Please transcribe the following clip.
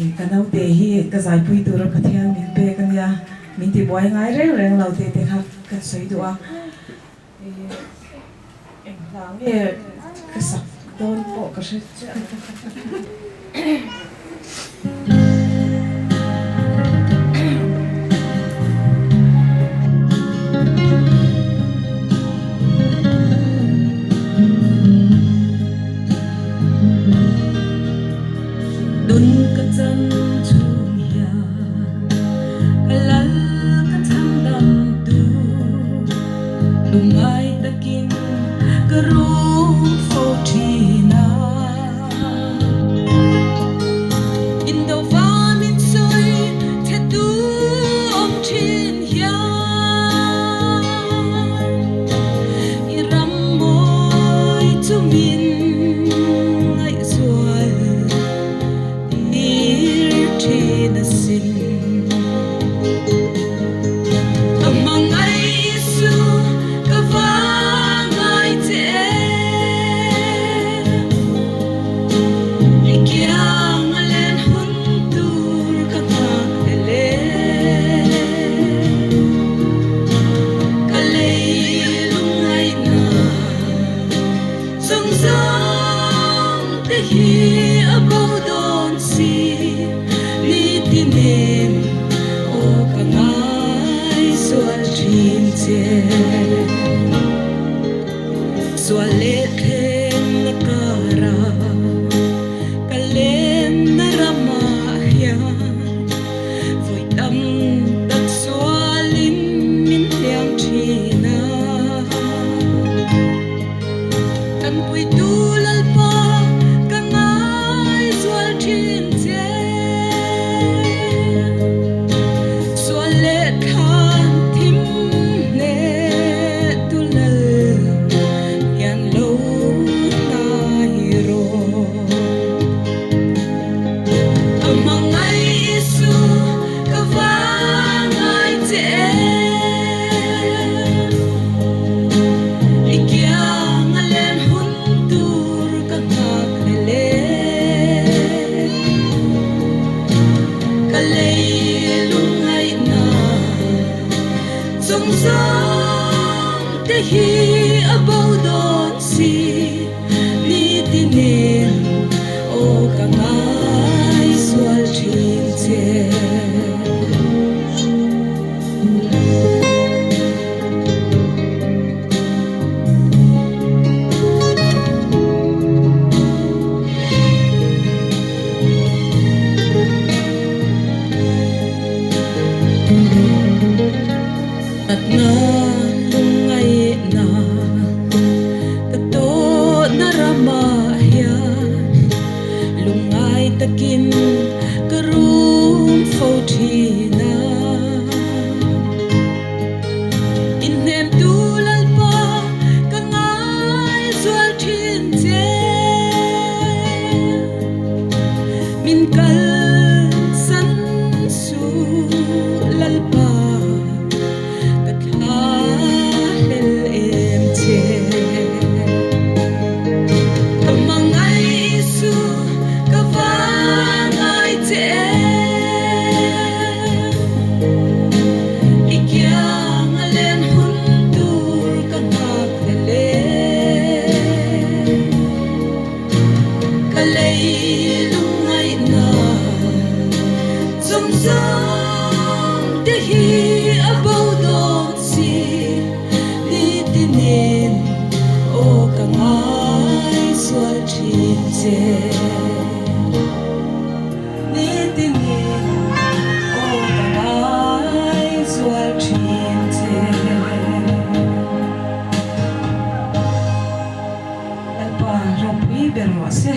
Kanau te hi ka zai pui tu ra ka thiang min pe kan ya min ti boy ngai reng reng lau te te kha ka soi du a em lang e ka sak don po ka se đun cả chân chung ya kalal ka tham dam tu lungai takin karu fo thina in do va min soi the tu om thin ya i ram moi tu min ngai sual na sin among ai su ka va ngai te ikyang alen hun tur ka ta ele kale lungai na song song te hi about don si tinen o kangai sual thin che sual le khen na kara kalen na rama ya voi tam tak sualin min liang thina kan pui tu lal pa kangai sual thin che song song te hi about don si ni tinen o kangai sual thin che at na lungai na tato na rama ya lungai takin karum fo thina in nem tu lal pa kangai sual thin che min kal san su lal pa song song te hi about don si ni tinen o kangai sual thin che ni tinen o kangai sual thin che alpa ro pui berwa se